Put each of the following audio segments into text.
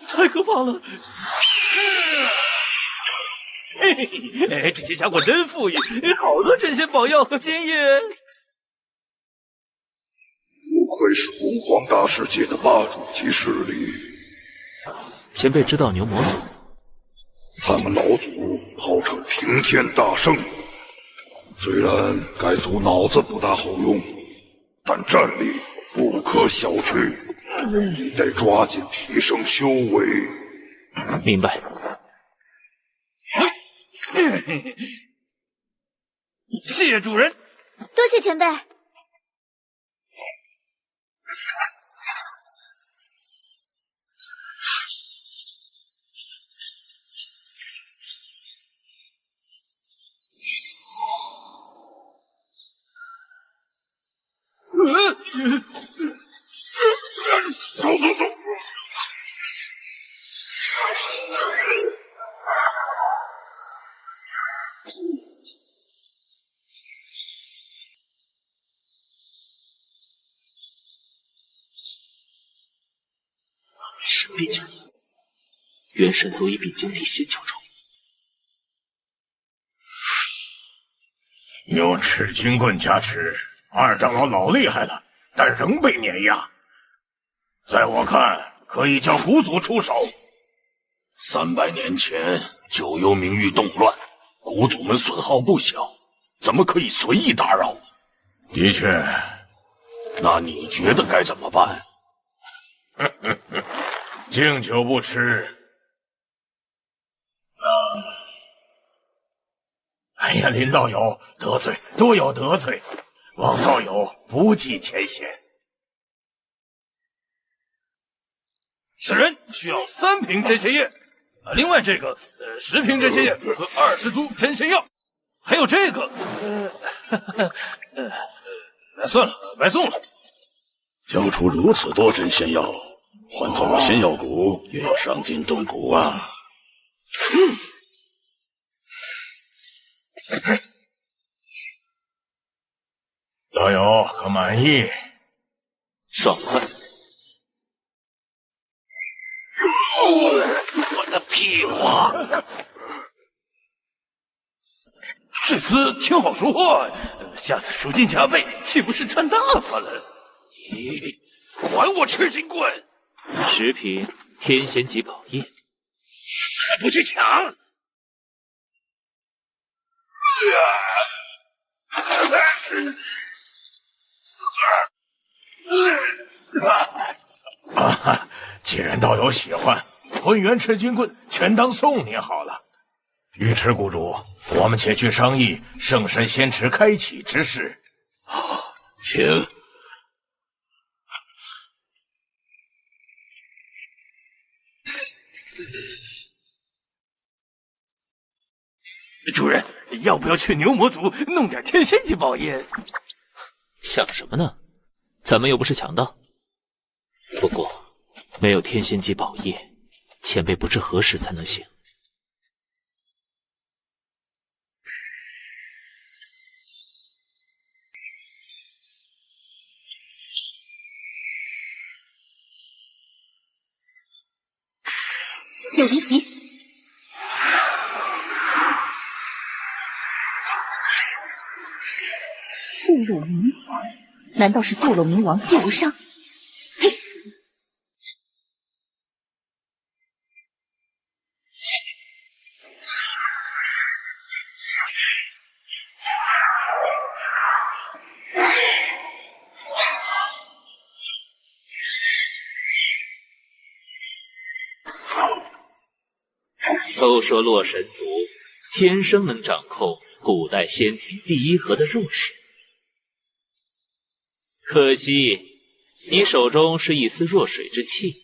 太可怕了！这些家伙真富裕，好多镇仙宝药和仙液。不愧是洪荒大世界的霸主级势力。前辈知道牛魔族？他们老祖号称平天大圣，虽然该族脑子不大好用，但战力不可小觑，你得抓紧提升修为。明白。谢谢主人，多谢前辈。神秘角，元神族一并经历仙球中。有赤金棍加持，二长老老厉害了，但仍被碾压。在我看，可以叫古祖出手。300年前，九幽冥域动乱，古祖们损耗不小，怎么可以随意打扰？的确，那你觉得该怎么办？敬酒不吃。哎呀，林道友得罪多有得罪，王道友不计前嫌。此人需要3瓶真仙液，另外这个10瓶真仙液和20株真仙药，还有这个算了，白送了。交出如此多真仙药，换做我仙药谷也要伤筋动骨啊！道友可满意？爽快！我的屁股！这厮挺好说话，下次赎金加倍，岂不是赚大发了？咦，还我赤金棍！10瓶天仙级宝液，还不去抢！既然道友喜欢，混元赤金棍全当送你好了。尉迟谷主，我们且去商议圣神仙池开启之事。请。主人，要不要去牛魔族弄点天仙级宝液？想什么呢？咱们又不是强盗。不过，没有天仙级宝液，前辈不知何时才能行。有离席。部落冥王，难道是部落冥王叶无伤？嘿！都说洛神族天生能掌控古代仙庭第1河的弱水，可惜你手中是一丝弱水之气，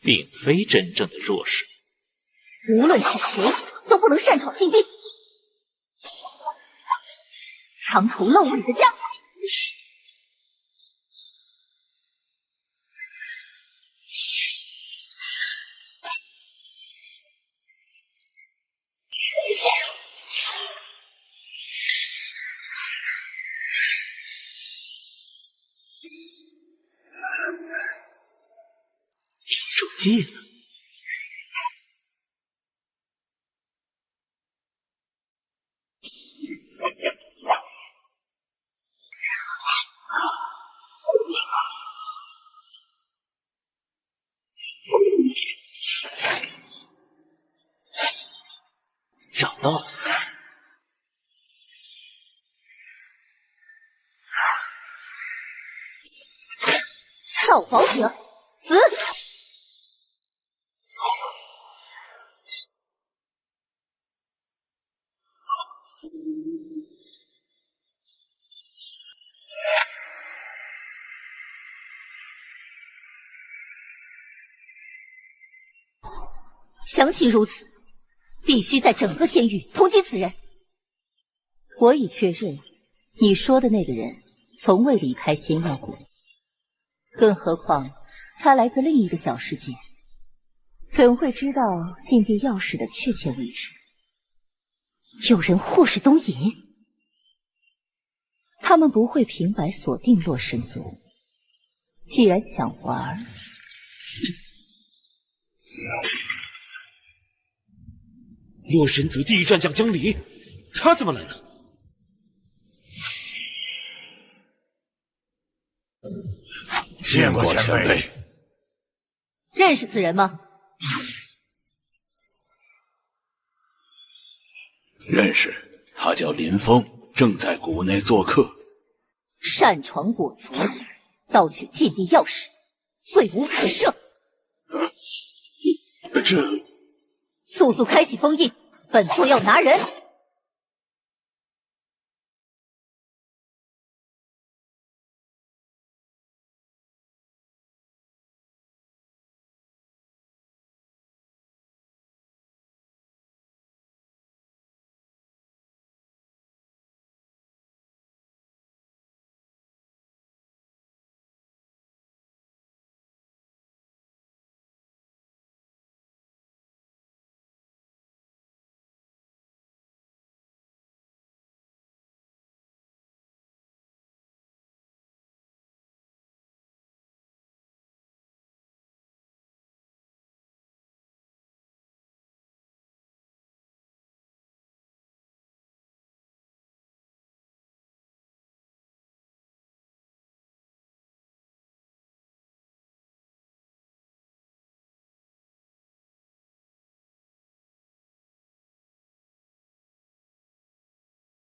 并非真正的弱水。无论是谁，都不能擅闯禁地。藏头露尾的家伙！戒呢？找到了。造宝者，死！详情如此，必须在整个仙域通缉此人。我已确认，你说的那个人从未离开仙药谷，更何况他来自另一个小世界，怎会知道禁地钥匙的确切位置？有人护使东瀛，他们不会平白锁定洛神族。既然想玩，洛神族第一战将江离，他怎么来了？见过前辈。认识此人吗？认识，他叫林峰，正在谷内做客。擅闯我族，盗取禁地钥匙，罪无可赦。这速速开启封印，本座要拿人。